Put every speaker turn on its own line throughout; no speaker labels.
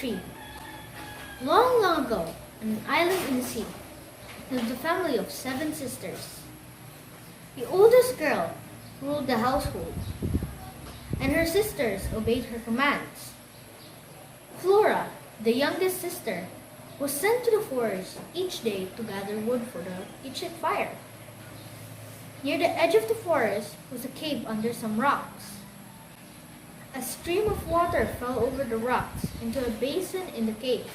tree. Long, long ago, on an island in the sea, lived a family of 7 sisters. The oldest girl ruled the household, and her sisters obeyed her commands. Flora, the youngest sister, was sent to the forest each day to gather wood for the kitchen fire. Near the edge of the forest was a cave under some rocks. A stream of water fell over the rocks into a basin in the cave.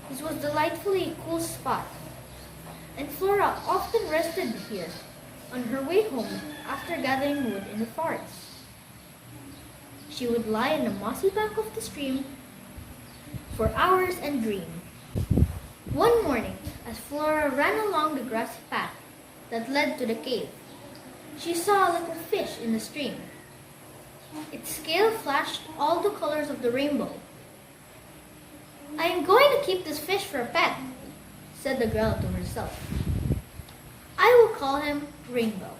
This was a delightfully cool spot, and Flora often rested here on her way home after gathering wood in the forest. She would lie on the mossy bank of the stream for hours and dream. One morning, as Flora ran along the grassy path that led to the cave, she saw a little fish in the stream. Its scale flashed all the colors of the rainbow. "I am going to keep this fish for a pet," said the girl to herself. "I will call him Rainbow."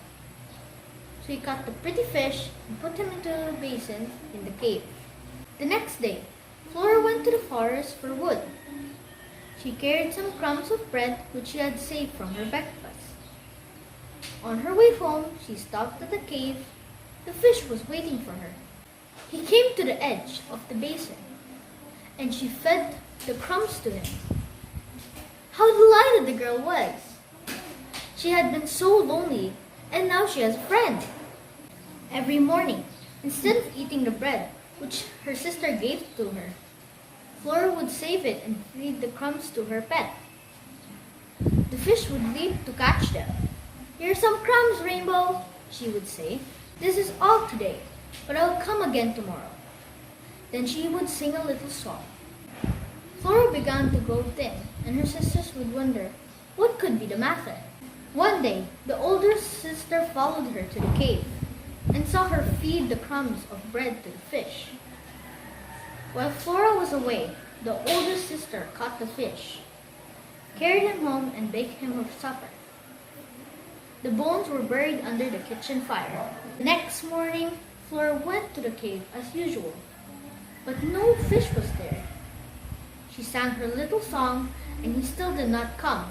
So he caught the pretty fish and put him into a basin in the cave. The next day, Flora went to the forest for wood. She carried some crumbs of bread which she had saved from her breakfast. On her way home, she stopped at the cave. The fish was waiting for her. He came to the edge of the basin, and she fed the crumbs to him. How delighted the girl was! She had been so lonely, and now she has a friend. Every morning, instead of eating the bread which her sister gave to her, Flora would save it and feed the crumbs to her pet. The fish would leap to catch them. "Here's some crumbs, Rainbow," she would say. "This is all today, but I'll come again tomorrow." Then she would sing a little song. Flora began to grow thin, and her sisters would wonder what could be the matter. One day, the older sister followed her to the cave and saw her feed the crumbs of bread to the fish. While Flora was away, the older sister caught the fish, carried him home, and baked him her supper. The bones were buried under the kitchen fire. The next morning, Flora went to the cave as usual, but no fish was there. She sang her little song, and he still did not come.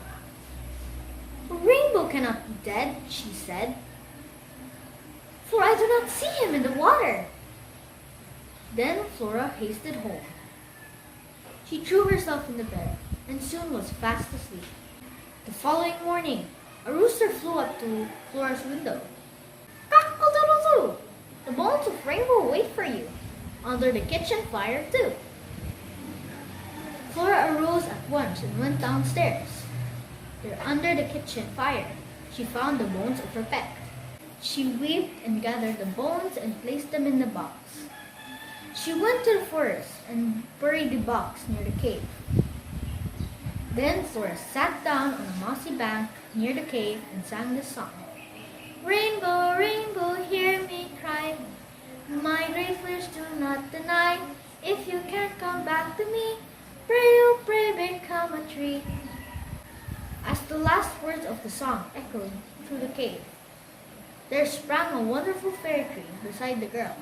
"Rainbow cannot be dead," she said, "for I do not see him in the water." Then Flora hasted home. She threw herself in the bed and soon was fast asleep. The following morning, a rooster flew up to Flora's window. "Cock-a-doodle-doo! The bones of Rainbow wait for you, under the kitchen fire too." Flora arose at once and went downstairs. There, under the kitchen fire, she found the bones of her pet. She wept and gathered the bones and placed them in the box. She went to the forest and buried the box near the cave. Then Flora sat down on a mossy bank near the cave and sang this song. "Rainbow, rainbow, hear me cry. My great wish do not deny. If you can't come back to me, pray, oh pray, become a tree." As the last words of the song echoed through the cave, there sprang a wonderful fairy tree beside the girl.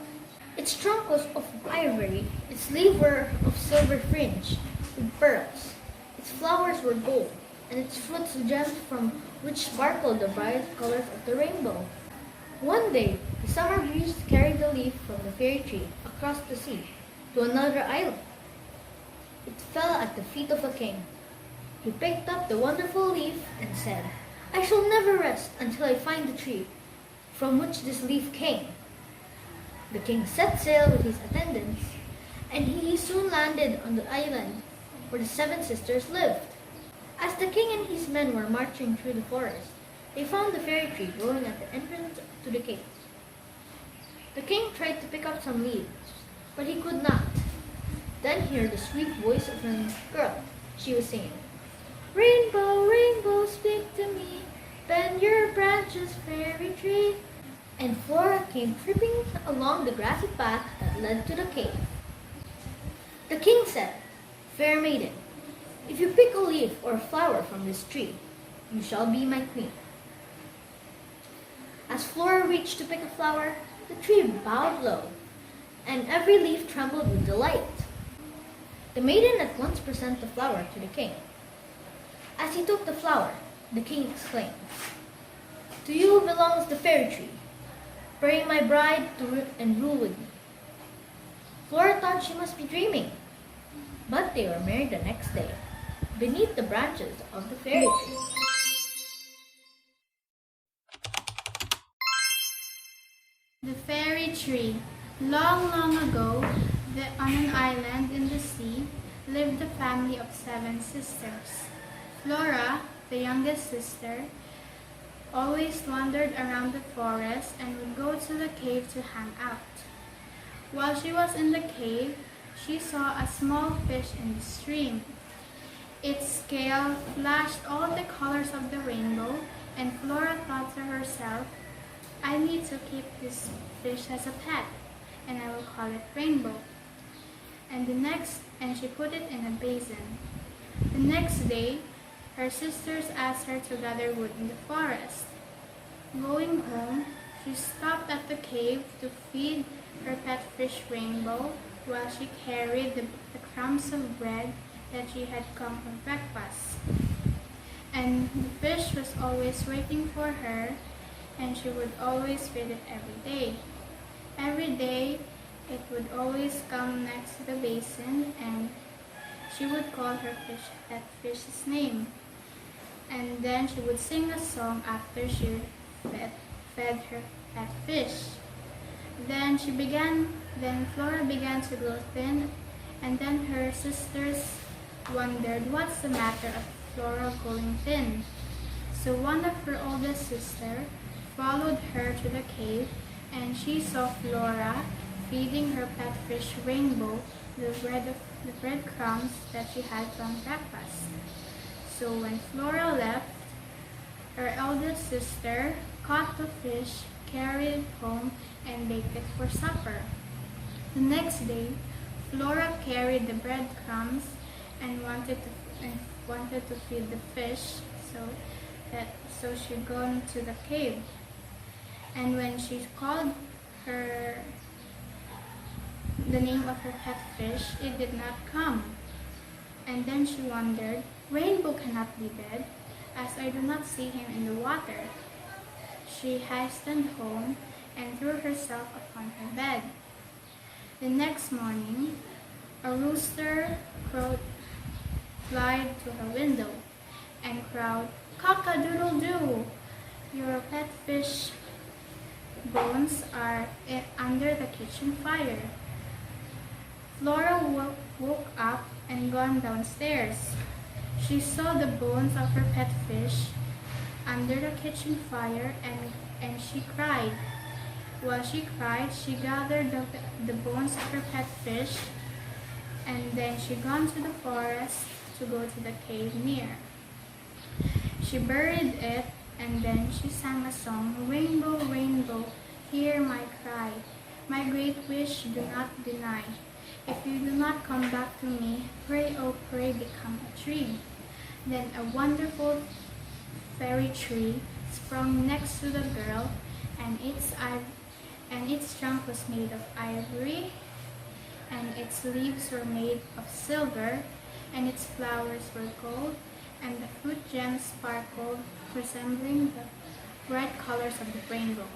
Its trunk was of ivory, its leaves were of silver fringe with pearls, its flowers were gold, and its fruits gems from which sparkled the bright colors of the rainbow. One day, the summer breeze carried the leaf from the fairy tree across the sea to another island. It fell at the feet of a king. He picked up the wonderful leaf and said, "I shall never rest until I find the tree from which this leaf came." The king set sail with his attendants, and he soon landed on the island where the 7 sisters lived. As the king and his men were marching through the forest, they found the fairy tree growing at the entrance to the cave. The king tried to pick up some leaves, but he could not. Then he heard the sweet voice of a girl. She was singing, "Rainbow, rainbow, speak to me, bend your branches, fairy tree." And Flora came tripping along the grassy path that led to the cave. The king said, "Fair maiden, if you pick a leaf or a flower from this tree, you shall be my queen." As Flora reached to pick a flower, the tree bowed low, and every leaf trembled with delight. The maiden at once presented the flower to the king. As he took the flower, the king exclaimed, "To you belongs the fairy tree. Bring my bride and rule with me." Flora thought she must be dreaming, but they were married the next day, beneath the branches of the fairy tree.
The fairy tree. Long, long ago, on an island in the sea, lived a family of 7 sisters. Flora, the youngest sister, always wandered around the forest and would go to the cave to hang out. While she was in the cave, she saw a small fish in the stream. Its scale flashed all the colors of the rainbow, and Flora thought to herself, "I need to keep this fish as a pet, and I will call it Rainbow." And she put it in a basin. The next day, her sisters asked her to gather wood in the forest. Going home, she stopped at the cave to feed her pet fish Rainbow while she carried the crumbs of bread that she had come for breakfast. And the fish was always waiting for her, and she would always feed it every day. Every day, it would always come next to the basin, and she would call that fish's name. And then she would sing a song after she fed her pet fish. Then Flora began to grow thin, and then her sisters wondered what's the matter of Flora growing thin. So one of her oldest sisters followed her to the cave, and she saw Flora feeding her pet fish Rainbow the breadcrumbs that she had from breakfast. So when Flora left, her eldest sister caught the fish, carried it home, and baked it for supper. The next day, Flora carried the breadcrumbs and wanted to feed the fish, so she gone to the cave. And when she called the name of her pet fish, it did not come. And then she wondered, "Rainbow cannot be dead, as I do not see him in the water." She hastened home and threw herself upon her bed. The next morning, a rooster flew to her window and crowed, "Cock-a-doodle-doo! Your pet fish bones are under the kitchen fire." Flora woke up and gone downstairs. She saw the bones of her pet fish under the kitchen fire, and she cried. While she cried, she gathered the bones of her pet fish, and then she gone to the forest to go to the cave near. She buried it, and then she sang a song, "Rainbow, rainbow, hear my cry. My great wish do not deny. If you do not come back to me, pray, oh pray, become a tree." Then a wonderful fairy tree sprung next to the girl, and its trunk was made of ivory, and its leaves were made of silver, and its flowers were gold, and the fruit gems sparkled, resembling the bright colors of the rainbow.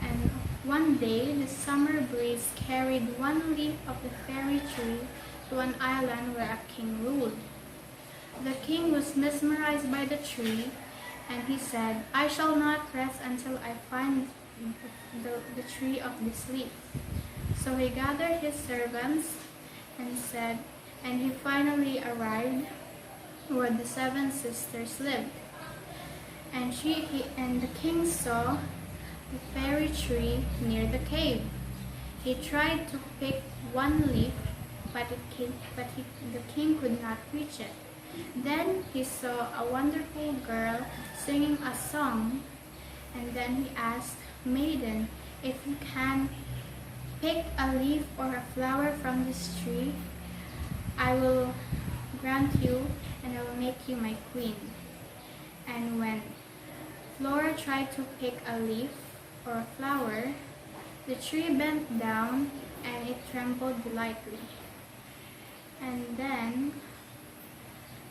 And one day, the summer breeze carried one leaf of the fairy tree to an island where a king ruled. The king was mesmerized by the tree, and he said, "I shall not rest until I find the tree of this leaf." So he gathered his servants and he finally arrived where the 7 sisters lived. And the king saw the fairy tree near the cave. He tried to pick one leaf, but the king could not reach it. Then he saw a wonderful girl singing a song, and then he asked, "Maiden, if you can pick a leaf or a flower from this tree, I will grant you and I will make you my queen." And when Flora tried to pick a leaf or a flower, the tree bent down and it trembled lightly. And then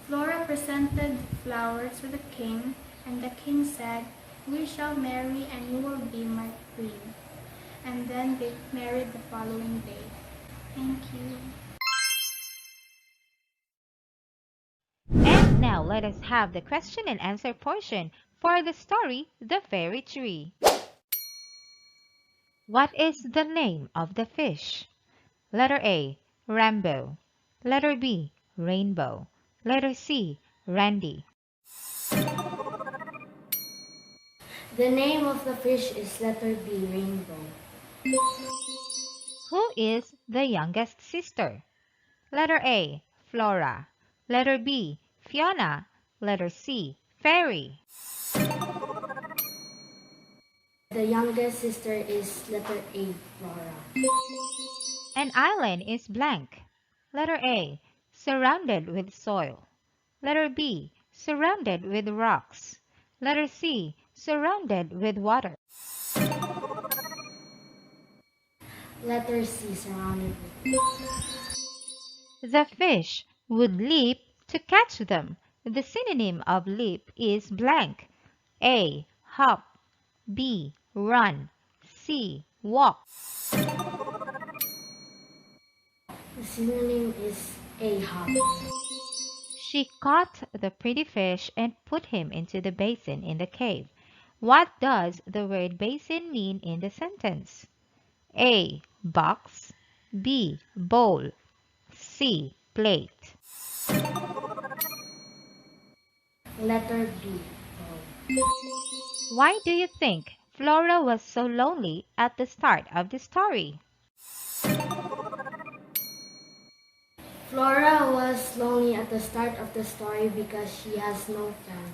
Flora presented flowers to the king, and the king said, "We shall marry and you will be my queen." And then they married the following day. Thank you.
And now let us have the question and answer portion for the story The Fairy Tree. What is the name of the fish? Letter A, Rambo. Letter B, Rainbow. Letter C, Randy.
The name of the fish is letter B, rainbow.
Who is the youngest sister? Letter A, Flora. Letter B, Fiona. Letter C, Fairy.
The youngest sister is letter A, Flora.
An island is blank. Letter A, surrounded with soil. Letter B, surrounded with rocks. Letter C, surrounded with water.
Letter C, surrounded with.
The fish would leap to catch them. The synonym of leap is blank. A, hop. B, run. C, walk.
The synonym is A, hop.
She caught the pretty fish and put him into the basin in the cave. What does the word basin mean in the sentence? A, box. B, bowl. C, plate.
Letter B, bowl.
Why do you think Flora was so lonely at the start of the story?
Flora was lonely at the start of the story because she has no friends.